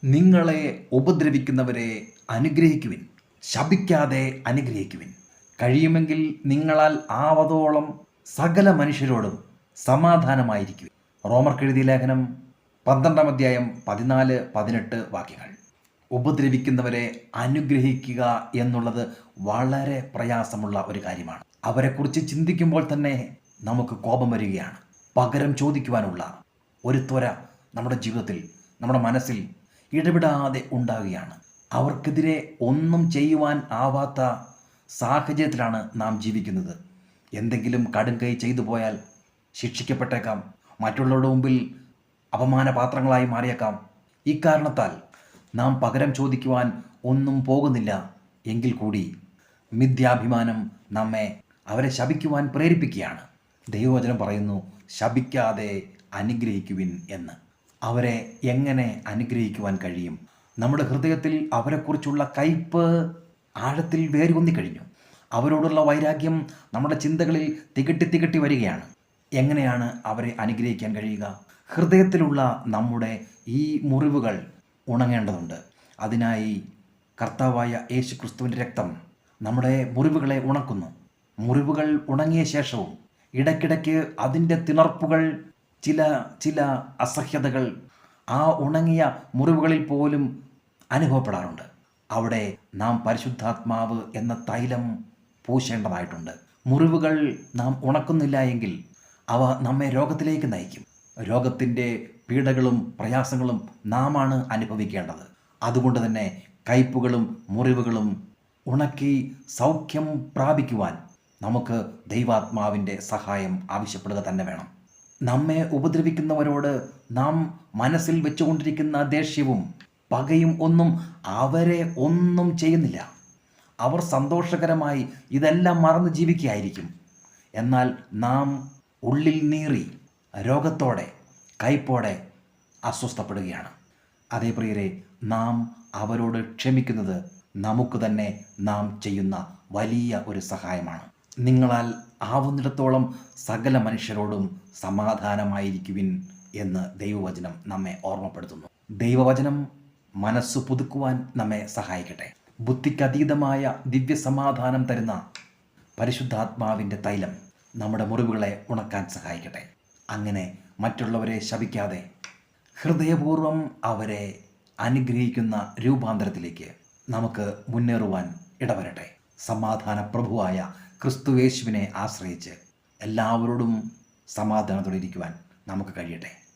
നിങ്ങളെ ഉപദ്രവിക്കുന്നവരെ അനുഗ്രഹിക്കുവിൻ, ശപിക്കാതെ അനുഗ്രഹിക്കുവിൻ. കഴിയുമെങ്കിൽ നിങ്ങളാൽ ആവതോളം സകല മനുഷ്യരോടും സമാധാനമായിരിക്കുവിൻ. റോമർക്കെഴുതിയ ലേഖനം 12-ാം അധ്യായം 14-18 വാക്യങ്ങൾ. ഉപദ്രവിക്കുന്നവരെ അനുഗ്രഹിക്കുക എന്നുള്ളത് വളരെ പ്രയാസമുള്ള ഒരു കാര്യമാണ്. അവരെക്കുറിച്ച് ചിന്തിക്കുമ്പോൾ തന്നെ നമുക്ക് കോപം വരികയാണ്. പകരം ചോദിക്കുവാനുള്ള ഒരു ത്വര നമ്മുടെ ജീവിതത്തിൽ, നമ്മുടെ മനസ്സിൽ ഇടപെടാതെ ഉണ്ടാകുകയാണ്. അവർക്കെതിരെ ഒന്നും ചെയ്യുവാൻ ആവാത്ത സാഹചര്യത്തിലാണ് നാം ജീവിക്കുന്നത്. എന്തെങ്കിലും കടുംകൈ ചെയ്തു പോയാൽ ശിക്ഷിക്കപ്പെട്ടേക്കാം, മറ്റുള്ളവരുടെ മുമ്പിൽ അപമാനപാത്രങ്ങളായി മാറിയേക്കാം. ഇക്കാരണത്താൽ നാം പകരം ചോദിക്കുവാൻ ഒന്നും പോകുന്നില്ല. എങ്കിൽ കൂടി മിഥ്യാഭിമാനം നമ്മെ അവരെ ശപിക്കുവാൻ പ്രേരിപ്പിക്കുകയാണ്. ദൈവവചനം പറയുന്നു, ശപിക്കാതെ അനുഗ്രഹിക്കുവിൻ എന്ന്. അവരെ എങ്ങനെ അനുഗ്രഹിക്കുവാൻ കഴിയും? നമ്മുടെ ഹൃദയത്തിൽ അവരെക്കുറിച്ചുള്ള കയ്പ് ആഴത്തിൽ വേരൂന്നിക്കഴിഞ്ഞു. അവരോടുള്ള വൈരാഗ്യം നമ്മുടെ ചിന്തകളിൽ തികട്ടി വരികയാണ്. എങ്ങനെയാണ് അവരെ അനുഗ്രഹിക്കാൻ കഴിയുക? ഹൃദയത്തിലുള്ള നമ്മുടെ ഈ മുറിവുകൾ ഉണങ്ങേണ്ടതുണ്ട്. അതിനായി കർത്താവായ യേശു ക്രിസ്തുവിൻ്റെ രക്തം നമ്മുടെ മുറിവുകളെ ഉണക്കുന്നു. മുറിവുകൾ ഉണങ്ങിയ ശേഷവും ഇടയ്ക്കിടയ്ക്ക് അതിൻ്റെ തിണർപ്പുകൾ, ചില അസഹ്യതകൾ ആ ഉണങ്ങിയ മുറിവുകളിൽ പോലും അനുഭവപ്പെടാറുണ്ട്. അവിടെ നാം പരിശുദ്ധാത്മാവ് എന്ന തൈലം പൂശേണ്ടതായിട്ടുണ്ട്. മുറിവുകൾ നാം ഉണക്കുന്നില്ല എങ്കിൽ അവ നമ്മെ രോഗത്തിലേക്ക് നയിക്കും. രോഗത്തിൻ്റെ പീഡകളും പ്രയാസങ്ങളും നാമാണ് അനുഭവിക്കേണ്ടത്. അതുകൊണ്ട് തന്നെ കയ്പുകളും മുറിവുകളും ഉണക്കി സൗഖ്യം പ്രാപിക്കുവാൻ നമുക്ക് ദൈവാത്മാവിൻ്റെ സഹായം ആവശ്യപ്പെടുക തന്നെ വേണം. നമ്മെ ഉപദ്രവിക്കുന്നവരോട് നാം മനസ്സിൽ വെച്ചുകൊണ്ടിരിക്കുന്ന ദേഷ്യവും പകയും ഒന്നും അവരെ ഒന്നും ചെയ്യുന്നില്ല. അവർ സന്തോഷകരമായി ഇതെല്ലാം മറന്ന് ജീവിക്കുകയായിരിക്കും. എന്നാൽ നാം ഉള്ളിൽ നീറി രോഗത്തോടെ കയ്പോടെ അസ്വസ്ഥപ്പെടുകയാണ്. അതേ പ്രിയരെ, നാം അവരോട് ക്ഷമിക്കുന്നത് നമുക്ക് തന്നെ നാം ചെയ്യുന്ന വലിയ ഒരു സഹായമാണ്. നിങ്ങളാൽ ആവുന്നിടത്തോളം സകല മനുഷ്യരോടും സമാധാനമായിരിക്കുവിൻ എന്ന് ദൈവവചനം നമ്മെ ഓർമ്മപ്പെടുത്തുന്നു. ദൈവവചനം മനസ്സു പുതുക്കുവാൻ നമ്മെ സഹായിക്കട്ടെ. ബുദ്ധിക്കതീതമായ ദിവ്യസമാധാനം തരുന്ന പരിശുദ്ധാത്മാവിൻ്റെ തൈലം നമ്മുടെ മുറിവുകളെ ഉണക്കാൻ സഹായിക്കട്ടെ. അങ്ങനെ മറ്റുള്ളവരെ ശപിക്കാതെ ഹൃദയപൂർവ്വം അവരെ അനുഗ്രഹിക്കുന്ന രൂപാന്തരത്തിലേക്ക് നമുക്ക് മുന്നേറുവാൻ ഇടവരട്ടെ. സമാധാന പ്രഭുവായ ക്രിസ്തുയേശുവിനെ ആശ്രയിച്ച് എല്ലാവരോടും സമാധാനത്തോടെ ഇരിക്കുവാൻ നമുക്ക് കഴിയട്ടെ.